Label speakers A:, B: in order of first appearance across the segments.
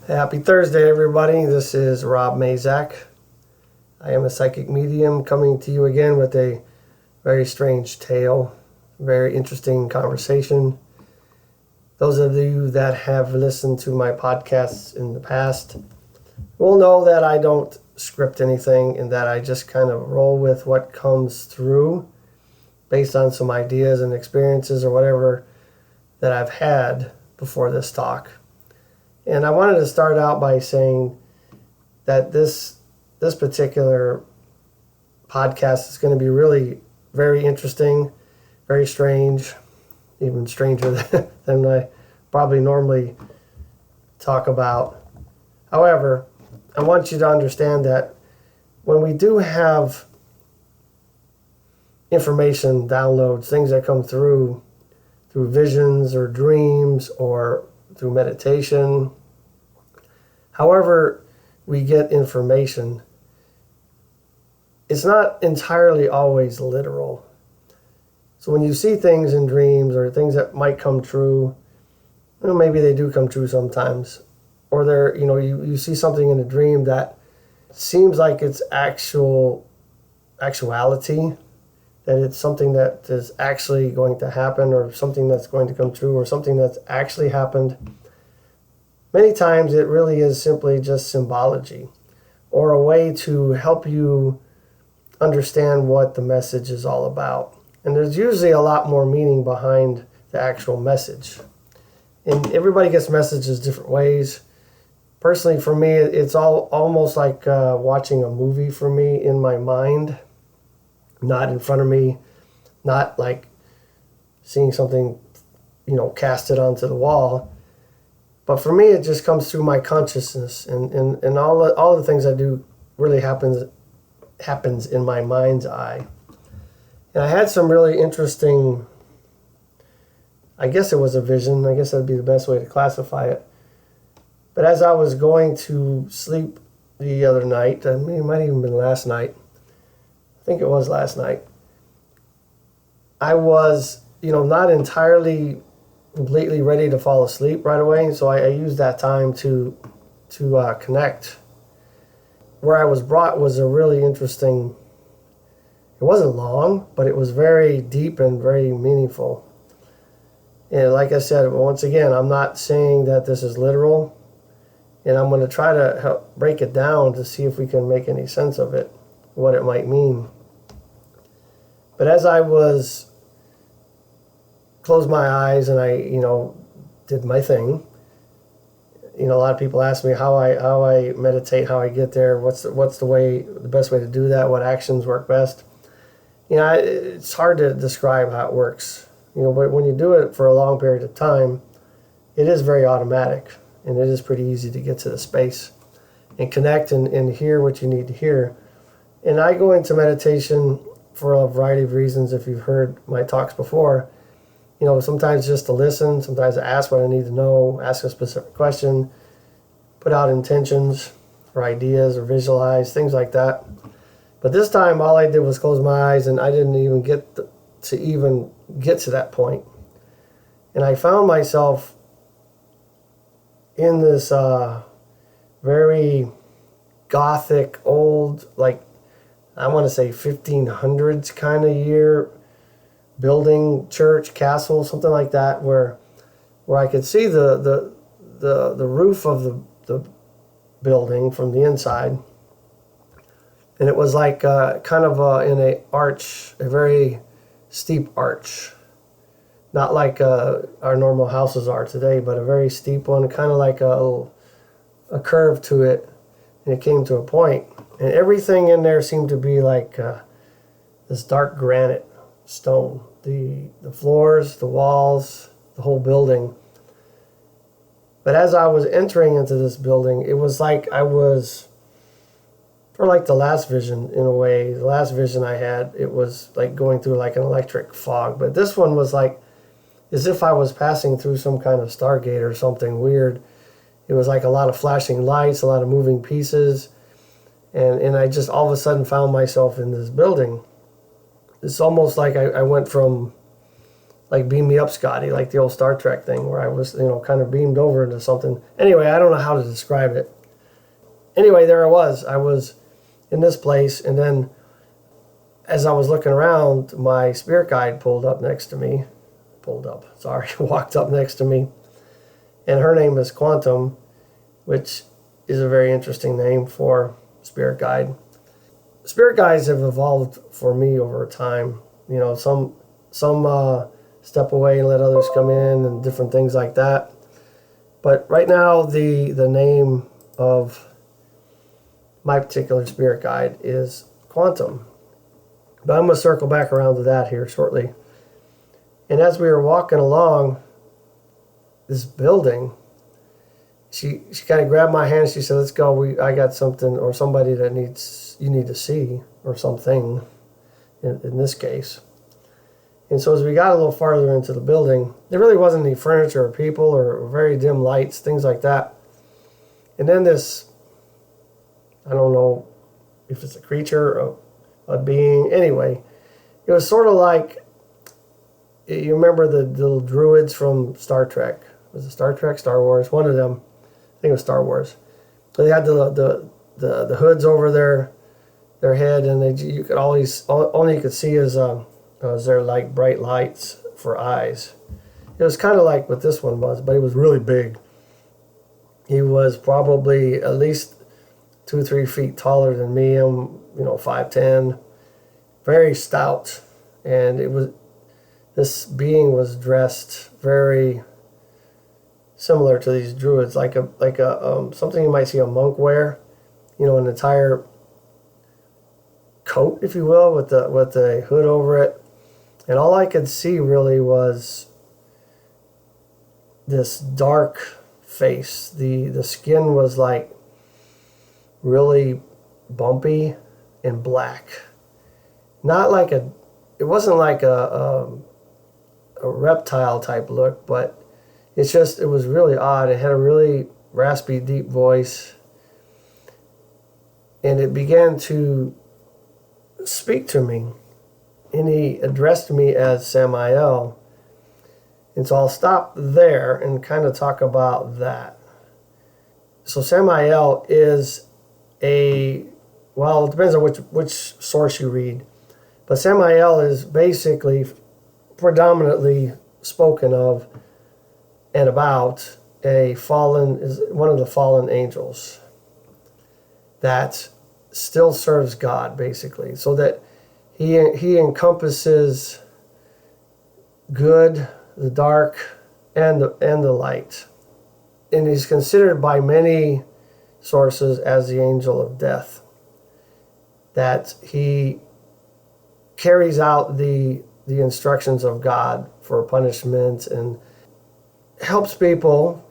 A: Happy Thursday, everybody. This is Rob Mazak. I am a psychic medium coming to you again with a very strange tale, very interesting conversation. Those of you that have listened to my podcasts in the past will know that I don't script anything and that I just kind of roll with what comes through based on some ideas and experiences or whatever that I've had before this talk. And I wanted to start out by saying that this particular podcast is going to be really very interesting, very strange, even stranger than I probably normally talk about. However, I want you to understand that when we do have information downloads, things that come through visions or dreams or through meditation, however we get information, it's not entirely always literal. So when you see things in dreams or things that might come true, maybe they do come true sometimes, or you see something in a dream that seems like it's actuality, that it's something that is actually going to happen, or something that's going to come true, or something that's actually happened. Many times it really is simply just symbology, or a way to help you understand what the message is all about. And there's usually a lot more meaning behind the actual message. And everybody gets messages different ways. Personally, for me, it's almost like watching a movie for me in my mind, not in front of me, not like seeing something, casted onto the wall. But for me, it just comes through my consciousness, and all the things I do really happens in my mind's eye. And I had some really interesting, I guess it was a vision. I guess that'd be the best way to classify it. But as I was going to sleep the other night, it might have even been last night, I think it was last night, I was, not entirely completely ready to fall asleep right away. So I used that time to connect. Where I was brought was a really interesting, it wasn't long, but it was very deep and very meaningful. And like I said, once again, I'm not saying that this is literal, and I'm going to try to help break it down to see if we can make any sense of it, what it might mean. But as I was closed my eyes and I, did my thing, a lot of people ask me how I meditate, how I get there, what's the best way to do that, what actions work best. It's hard to describe how it works, but when you do it for a long period of time, it is very automatic, and it is pretty easy to get to the space and connect and hear what you need to hear. And I go into meditation for a variety of reasons. If you've heard my talks before, sometimes just to listen, sometimes to ask what I need to know, ask a specific question, put out intentions or ideas or visualize, things like that. But this time all I did was close my eyes, and I didn't even get to that point. And I found myself in this very gothic, old, I want to say 1500s kind of year building, church, castle, something like that, where I could see the roof of the building from the inside. And it was like kind of in a arch, a very steep arch. Not like our normal houses are today, but a very steep one, kind of like a curve to it. And it came to a point. And everything in there seemed to be like this dark granite stone. The floors, the walls, the whole building. But as I was entering into this building, it was like I was, or like the last vision in a way, the last vision I had, it was like going through like an electric fog. But this one was like as if I was passing through some kind of Stargate or something weird. It was like a lot of flashing lights, a lot of moving pieces. And I just all of a sudden found myself in this building. It's almost like I went from like beam me up, Scotty, like the old Star Trek thing where I was, kind of beamed over into something. Anyway, I don't know how to describe it. Anyway, there I was in this place, and then as I was looking around, my spirit guide walked up next to me, and her name is Quantum, which is a very interesting name for spirit guide. Spirit guides have evolved for me over time. Some step away and let others come in and different things like that. But right now, the name of my particular spirit guide is Quantum. But I'm going to circle back around to that here shortly. And as we were walking along this building, she kind of grabbed my hand and she said, let's go. I got something or somebody that you need to see, or something in this case. And so as we got a little farther into the building, there really wasn't any furniture or people or very dim lights, things like that. And then this, I don't know if it's a creature or a being. Anyway, it was sort of like, you remember the little druids from Star Trek. Was it Star Trek, Star Wars? One of them. I think it was Star Wars. So they had the hoods over their head, and you could always, only you could see is their like bright lights for eyes. It was kind of like what this one was, but he was really big. He was probably at least 2-3 feet taller than me. I'm 5'10", very stout, and this being was dressed very similar to these druids, like a something you might see a monk wear, an entire coat, if you will, with the hood over it. And all I could see really was this dark face. The skin was like really bumpy and black. Not like it wasn't like a reptile type look, but it was really odd. It had a really raspy, deep voice. And it began to speak to me. And he addressed me as Samael. And so I'll stop there and kind of talk about that. So Samael is it depends on which source you read. But Samael is basically predominantly spoken of and about is one of the fallen angels that still serves God, basically. So that he encompasses good, the dark, and the light. And he's considered by many sources as the angel of death. That he carries out the instructions of God for punishment and helps people.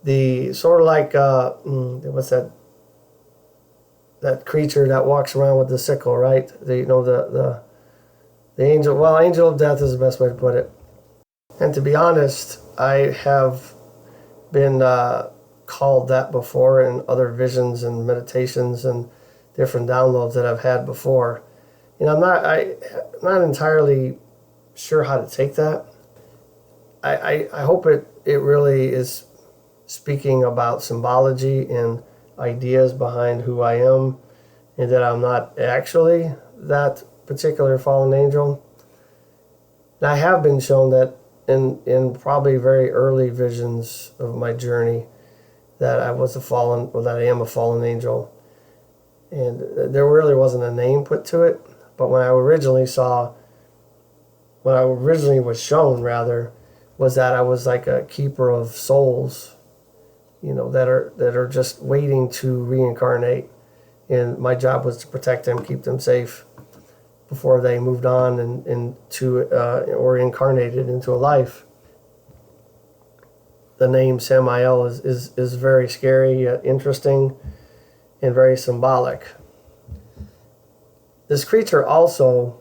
A: The sort of like what's that creature that walks around with the sickle, right? The angel. Well, angel of death is the best way to put it. And to be honest, I have been called that before in other visions and meditations and different downloads that I've had before. I'm not entirely sure how to take that. I hope it really is speaking about symbology and ideas behind who I am, and that I'm not actually that particular fallen angel. And I have been shown that in probably very early visions of my journey that I am a fallen angel. And there really wasn't a name put to it, but when I originally was shown rather, was that I was like a keeper of souls, that are just waiting to reincarnate. And my job was to protect them, keep them safe before they moved on or incarnated into a life. The name Samael is very scary, interesting, and very symbolic. This creature also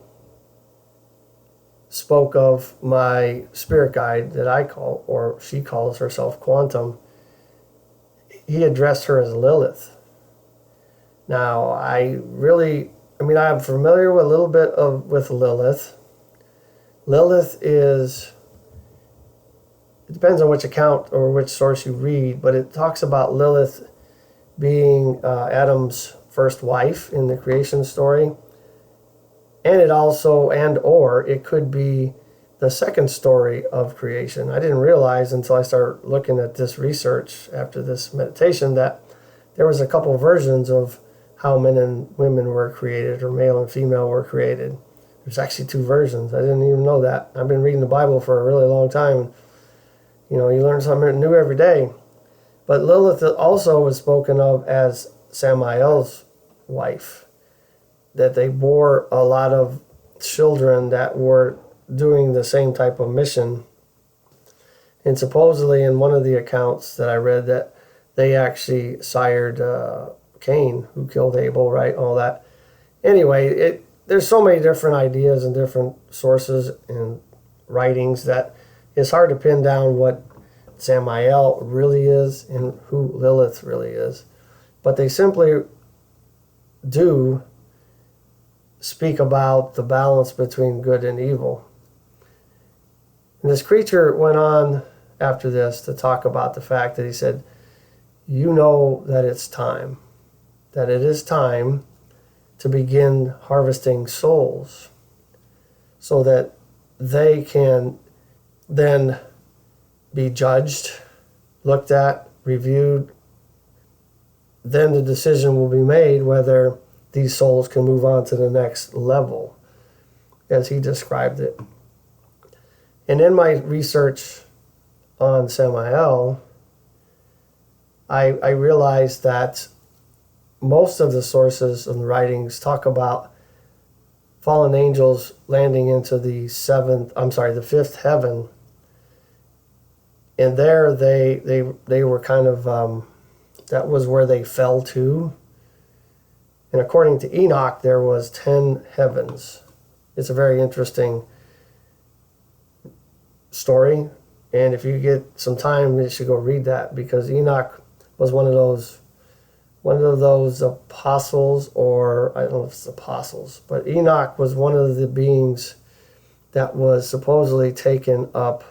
A: spoke of my spirit guide that I call, or she calls herself Quantum. He addressed her as Lilith. Now, I'm familiar with a little bit with Lilith. Lilith is, it depends on which account or which source you read, but it talks about Lilith being Adam's first wife in the creation story. And it also, or it could be the second story of creation. I didn't realize until I started looking at this research after this meditation that there was a couple versions of how men and women were created, or male and female were created. There's actually two versions. I didn't even know that. I've been reading the Bible for a really long time. You learn something new every day. But Lilith also was spoken of as Samael's wife, that they bore a lot of children that were doing the same type of mission. And supposedly in one of the accounts that I read that they actually sired Cain, who killed Abel, right? All that. Anyway, there's so many different ideas and different sources and writings that it's hard to pin down what Samael really is and who Lilith really is. But they simply do speak about the balance between good and evil. And this creature went on after this to talk about the fact that he said, you know that it's time, that it is time to begin harvesting souls so that they can then be judged, looked at, reviewed. Then the decision will be made whether these souls can move on to the next level, as he described it. And in my research on Samael, I realized that most of the sources and writings talk about fallen angels landing into the fifth heaven. And there they were kind of, that was where they fell to. And according to Enoch, there was 10 heavens. It's a very interesting story. And if you get some time, you should go read that, because Enoch was one of those apostles, or I don't know if it's apostles, but Enoch was one of the beings that was supposedly taken up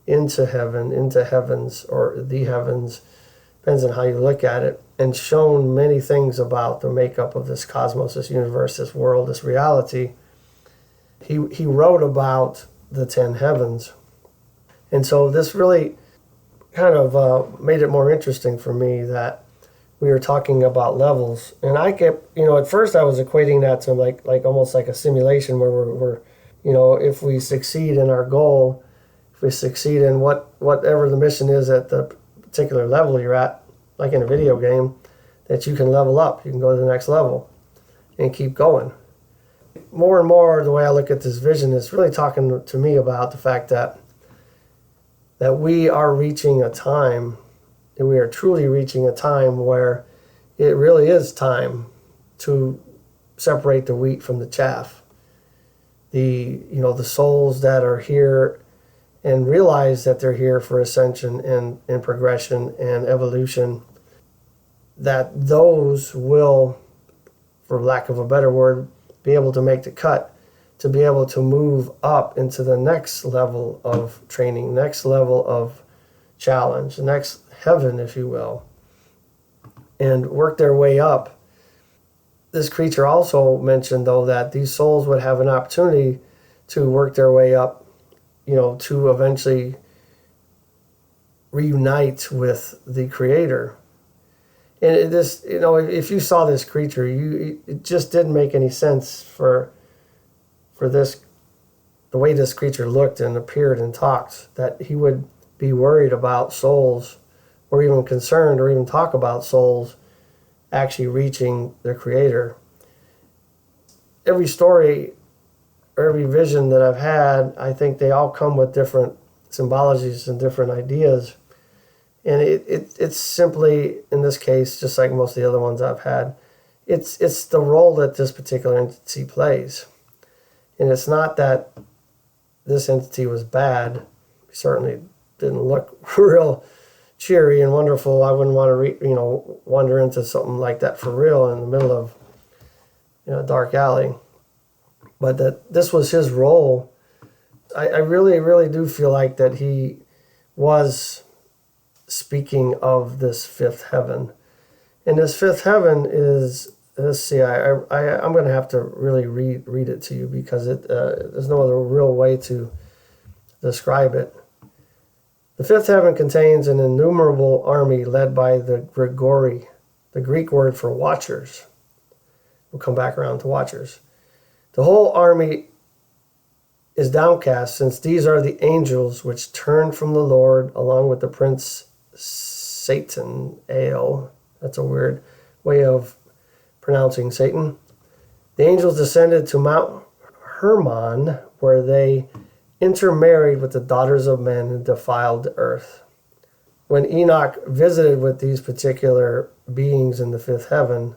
A: into heaven, into heavens, or the heavens, depends on how you look at it, and shown many things about the makeup of this cosmos, this universe, this world, this reality. He wrote about the 10 heavens. And so this really kind of made it more interesting for me that we were talking about levels. And I kept, at first I was equating that to like almost like a simulation where we're if we succeed in our goal, if we succeed in whatever the mission is at the particular level you're at, like in a video game, that you can level up, you can go to the next level and keep going. More and more, the way I look at this vision is really talking to me about the fact that we are reaching a time, and we are truly reaching a time where it really is time to separate the wheat from the chaff. The souls that are here and realize that they're here for ascension and progression and evolution, that those will, for lack of a better word, be able to make the cut, to be able to move up into the next level of training, next level of challenge, the next heaven, if you will, and work their way up. This creature also mentioned, though, that these souls would have an opportunity to work their way up, to eventually reunite with the Creator. And if you saw this creature, it just didn't make any sense for this, the way this creature looked and appeared and talked, that he would be worried about souls, or even concerned, or even talk about souls actually reaching their Creator. Every story or every vision that I've had, I think they all come with different symbologies and different ideas. And it's simply, in this case, just like most of the other ones I've had, it's the role that this particular entity plays. And it's not that this entity was bad. It certainly didn't look real cheery and wonderful. I wouldn't want to wander into something like that for real in the middle of a dark alley. But that this was his role I really, really do feel like that he was speaking of this fifth heaven. And this fifth heaven is, let's see, I'm going to have to really read it to you because there's no other real way to describe it. The fifth heaven contains an innumerable army led by the Grigori, the Greek word for watchers. We'll come back around to watchers. The whole army is downcast, since these are the angels which turned from the Lord, along with the prince Samael. That's a weird way of pronouncing Satan. The angels descended to Mount Hermon, where they intermarried with the daughters of men and defiled the earth. When Enoch visited with these particular beings in the fifth heaven,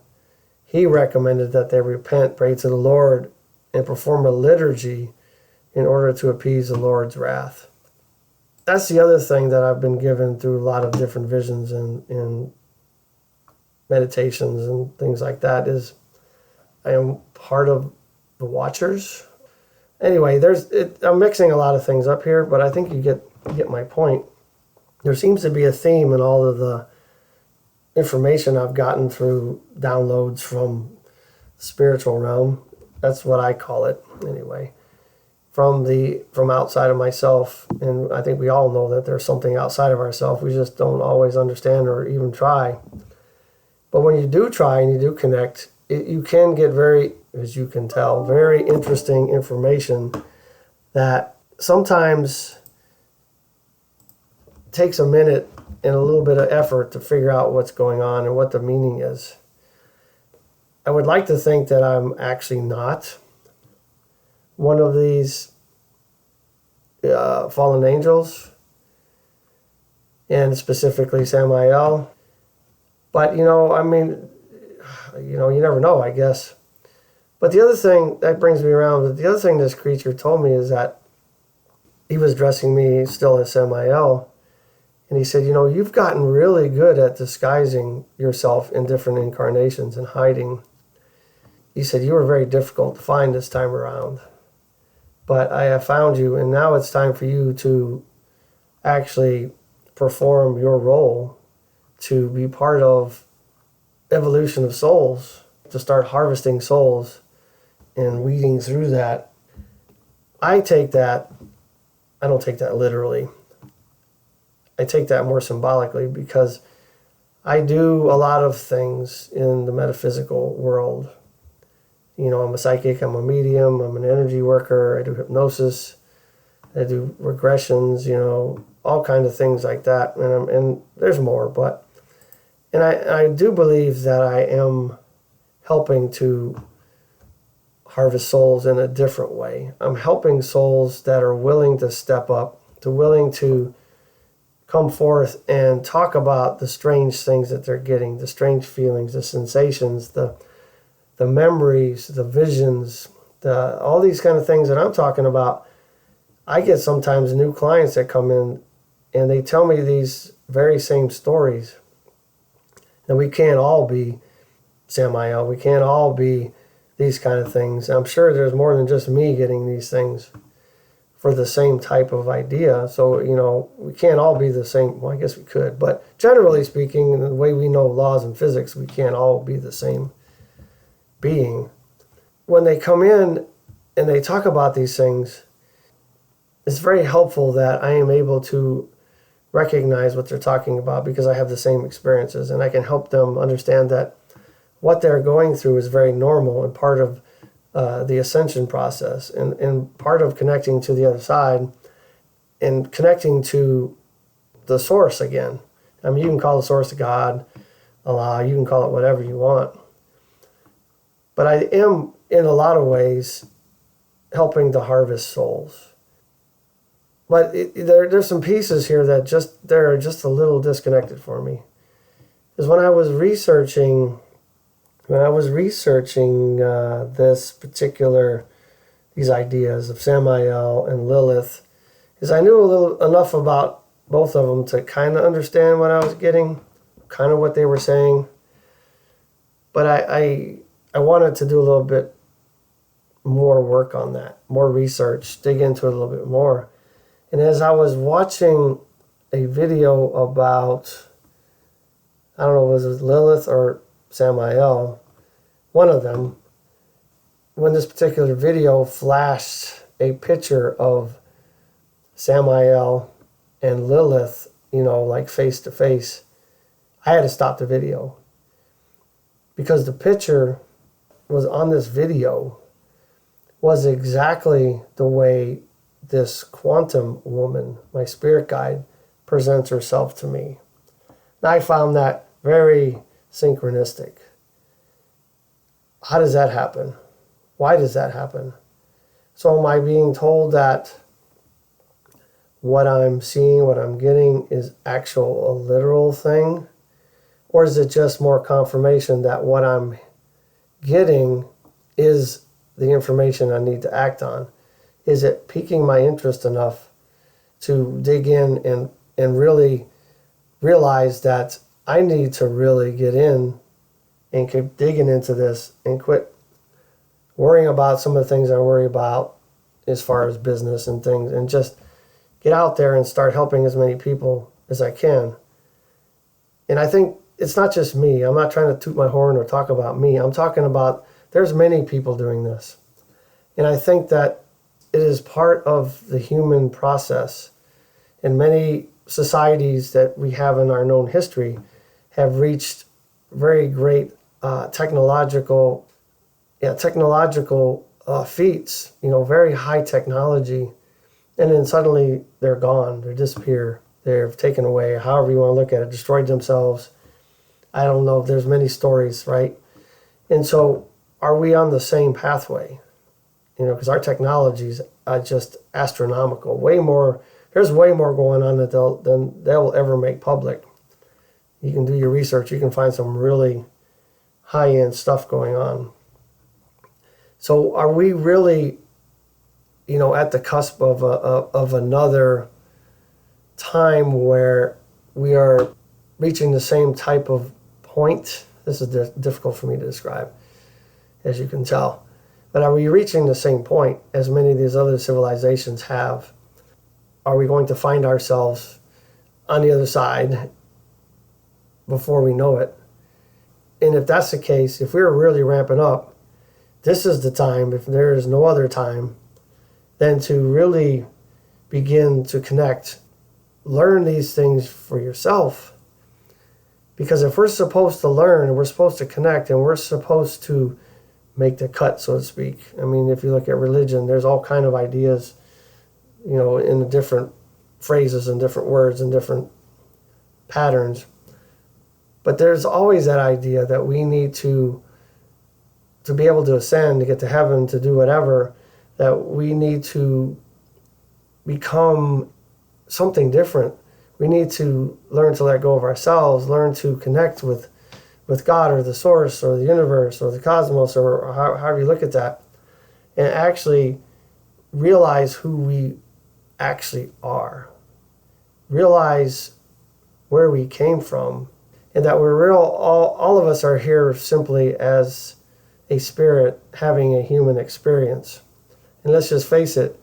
A: he recommended that they repent, pray to the Lord, and perform a liturgy in order to appease the Lord's wrath. That's the other thing that I've been given through a lot of different visions and meditations and things like that is I am part of the watchers. Anyway, I'm mixing a lot of things up here, but I think you get my point. There seems to be a theme in all of the information I've gotten through downloads from the spiritual realm. That's what I call it, anyway. From outside of myself, and I think we all know that there's something outside of ourselves. We just don't always understand or even try. But when you do try and you do connect, you can get very, as you can tell, very interesting information that sometimes takes a minute and a little bit of effort to figure out what's going on and what the meaning is. I would like to think that I'm actually not one of these fallen angels, and specifically Samael. But, you never know, I guess. But the other thing that brings me around, the other thing this creature told me is that he was dressing me still as Samael. And he said, you've gotten really good at disguising yourself in different incarnations and hiding. He said, you were very difficult to find this time around. But I have found you, and now it's time for you to actually perform your role to be part of evolution of souls, to start harvesting souls and weeding through that. I don't take that literally. I take that more symbolically because I do a lot of things in the metaphysical world. I'm a psychic, I'm a medium, I'm an energy worker, I do hypnosis, I do regressions, all kinds of things like that. And there's more, and I do believe that I am helping to harvest souls in a different way. I'm helping souls that are willing to step up, willing to come forth and talk about the strange things that they're getting, the strange feelings, the sensations, the memories, the visions, all these kind of things that I'm talking about. I get sometimes new clients that come in and they tell me these very same stories. And we can't all be Samael. We can't all be these kind of things. I'm sure there's more than just me getting these things for the same type of idea. So, we can't all be the same. Well, I guess we could. But generally speaking, in the way we know laws and physics, we can't all be the same being. When they come in and they talk about these things, it's very helpful that I am able to recognize what they're talking about because I have the same experiences, and I can help them understand that what they're going through is very normal and part of the ascension process and part of connecting to the other side and connecting to the source again. I mean, you can call the source God, Allah, you can call it whatever you want. But I am, in a lot of ways, helping to harvest souls. But there's some pieces here that they're just a little disconnected for me. Because when I was researching these ideas of Samael and Lilith, is I knew enough about both of them to kind of understand what I was getting, kind of what they were saying. But I wanted to do a little bit more work on that, more research, dig into it a little bit more. And as I was watching a video about, I don't know, was it Lilith or Samael, one of them, when this particular video flashed a picture of Samael and Lilith, like face to face, I had to stop the video. Because the picture was on this video was exactly the way this quantum woman, my spirit guide, presents herself to me. And I found that very synchronistic. How does that happen? Why does that happen? So am I being told that what I'm seeing, what I'm getting is a literal thing? Or is it just more confirmation that what I'm getting is the information I need to act on? Is it piquing my interest enough to dig in and really realize that I need to really get in and keep digging into this and quit worrying about some of the things I worry about as far as business and things, and just get out there and start helping as many people as I can. And I think it's not just me. I'm not trying to toot my horn or talk about me. I'm talking about there's many people doing this. And I think that it is part of the human process. And many societies that we have in our known history have reached very great technological feats, very high technology. And then suddenly they're gone, they disappear, they're taken away, however you want to look at it, destroyed themselves. I don't know, there's many stories, right? And so are we on the same pathway? Because our technologies are just astronomical. There's way more going on than they'll ever make public. You can do your research, you can find some really high-end stuff going on. So are we really, at the cusp of another time where we are reaching the same type of point? This is difficult for me to describe, as you can tell. But are we reaching the same point as many of these other civilizations have? Are we going to find ourselves on the other side before we know it? And if that's the case, if we're really ramping up, this is the time, if there is no other time, then to really begin to connect, learn these things for yourself. Because if we're supposed to learn, and we're supposed to connect, and we're supposed to make the cut, so to speak. I mean, if you look at religion, there's all kind of ideas, in the different phrases and different words and different patterns. But there's always that idea that we need to be able to ascend, to get to heaven, to do whatever, that we need to become something different. We need to learn to let go of ourselves, learn to connect with God or the source or the universe or the cosmos or however you look at that, and actually realize who we actually are. Realize where we came from, and that we're all of us are here simply as a spirit having a human experience. And let's just face it,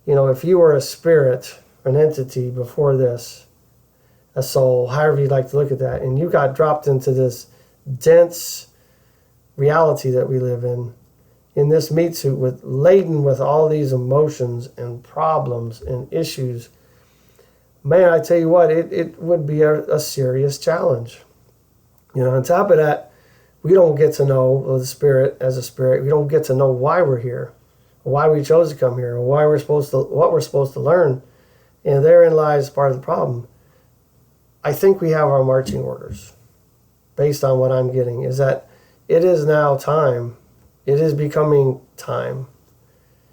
A: if you were a spirit, an entity before this, a soul, however you'd like to look at that, and you got dropped into this dense reality that we live in this meat suit laden with all these emotions and problems and issues, man, I tell you what, it would be a serious challenge. On top of that, we don't get to know the spirit as a spirit. We don't get to know why we're here, why we chose to come here, what we're supposed to learn. And therein lies part of the problem. I think we have our marching orders, based on what I'm getting, is that it is now time. It is becoming time.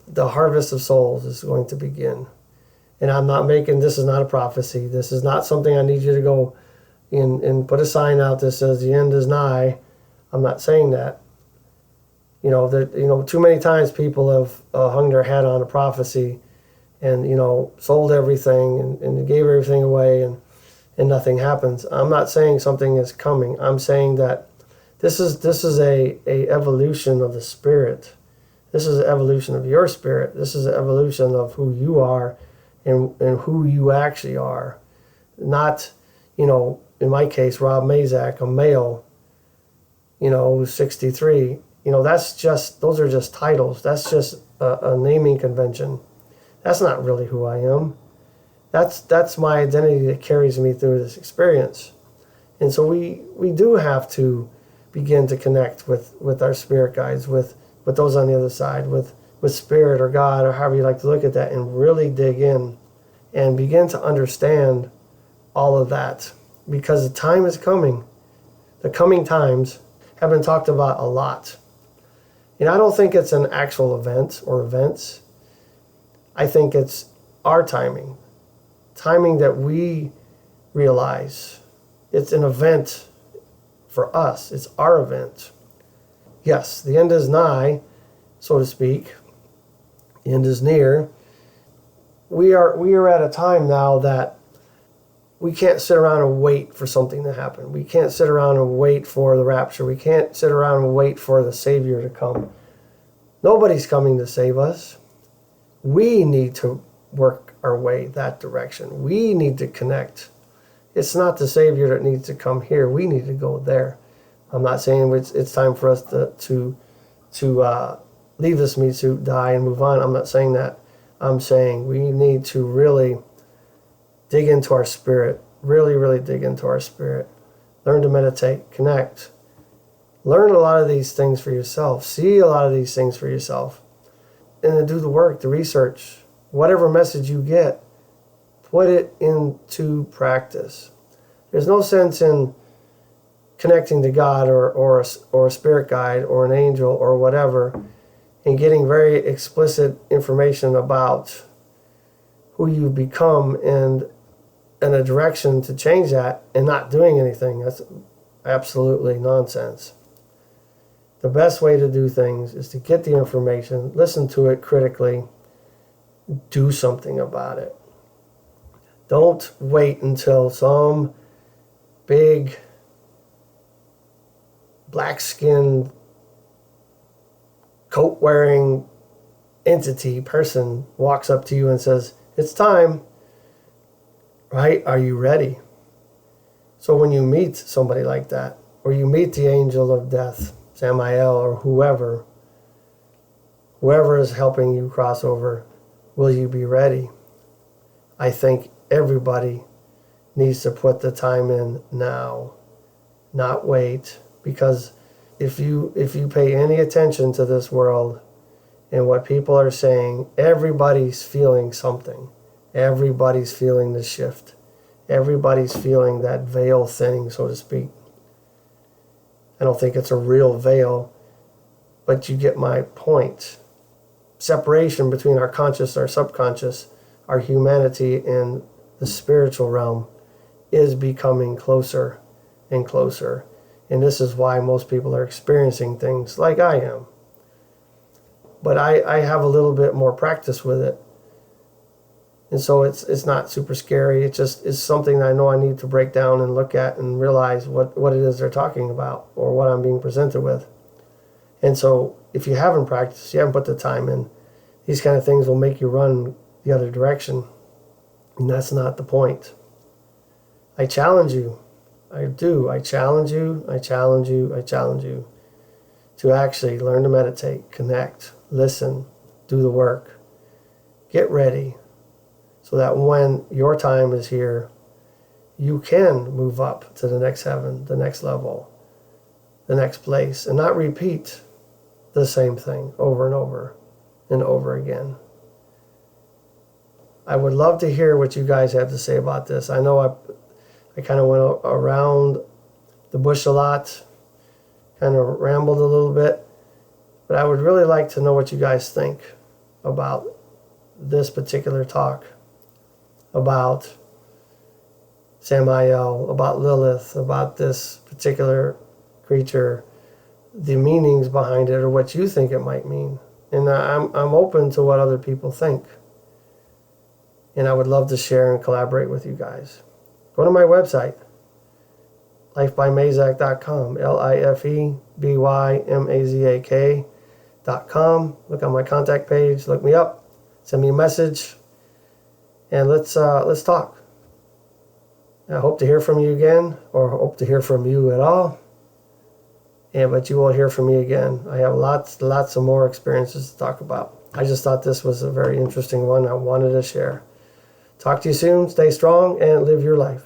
A: The harvest of souls is going to begin. And this is not a prophecy. This is not something I need you to go and put a sign out that says the end is nigh. I'm not saying that. Too many times people have hung their hat on a prophecy and, sold everything and gave everything away and nothing happens. I'm not saying something is coming. I'm saying that this is a evolution of the spirit, This is an evolution of your spirit. This is an evolution of who you are and who you actually are. Not, in my case, Rob Mazak, a male, who's 63. Those are just titles. That's just a naming convention. That's not really who I am. That's my identity that carries me through this experience. And so we do have to begin to connect with our spirit guides, with those on the other side, with spirit or God, or however you like to look at that, and really dig in and begin to understand all of that. Because the time is coming. The coming times have been talked about a lot. And I don't think it's an actual event or events. I think it's our timing that we realize. It's an event for us. It's our event. Yes, the end is nigh, so to speak. The end is near. We are at a time now that we can't sit around and wait for something to happen. We can't sit around and wait for the rapture. We can't sit around and wait for the Savior to come. Nobody's coming to save us. We need to work our way that direction. We need to connect. It's not the Savior that needs to come here. We need to go there. I'm not saying it's time for us to leave this meat suit, die, and move on. I'm not saying that. I'm saying we need to really dig into our spirit. Really, really dig into our spirit. Learn to meditate, connect. Learn a lot of these things for yourself. See a lot of these things for yourself. And then do the work, the research. Whatever message you get, put it into practice. There's no sense in connecting to God or a spirit guide or an angel or whatever and getting very explicit information about who you've become and a direction to change that and not doing anything. That's absolutely nonsense. The best way to do things is to get the information, listen to it critically, do something about it. Don't wait until some big black-skinned coat-wearing person walks up to you and says, "It's time." Right? Are you ready? So when you meet somebody like that, or you meet the angel of death, Samael, or whoever is helping you cross over, will you be ready? I think everybody needs to put the time in now, not wait. Because if you pay any attention to this world and what people are saying, everybody's feeling something. Everybody's feeling the shift. Everybody's feeling that veil thinning, so to speak. I don't think it's a real veil, but you get my point. Separation between our conscious and our subconscious, our humanity and the spiritual realm is becoming closer and closer. And this is why most people are experiencing things like I am. But I have a little bit more practice with it. And so it's not super scary. It just is something I know I need to break down and look at and realize what it is they're talking about or what I'm being presented with. And so if you haven't practiced, you haven't put the time in, these kind of things will make you run the other direction. And that's not the point. I challenge you. I do. I challenge you. I challenge you. I challenge you to actually learn to meditate, connect, listen, do the work, get ready. So that when your time is here, you can move up to the next heaven, the next level, the next place, and not repeat the same thing over and over and over again. I would love to hear what you guys have to say about this. I know I kind of went around the bush a lot, kind of rambled a little bit, but I would really like to know what you guys think about this particular talk. About Samael, about Lilith, about this particular creature, the meanings behind it, or what you think it might mean. And I'm open to what other people think. And I would love to share and collaborate with you guys. Go to my website, lifebymazak.com, LifeByMazak. samelaandlilith.com. Look on my contact page, look me up, send me a message, and let's talk. I hope to hear from you again, or hope to hear from you at all. But you will hear from me again. I have lots of more experiences to talk about. I just thought this was a very interesting one I wanted to share. Talk to you soon. Stay strong and live your life.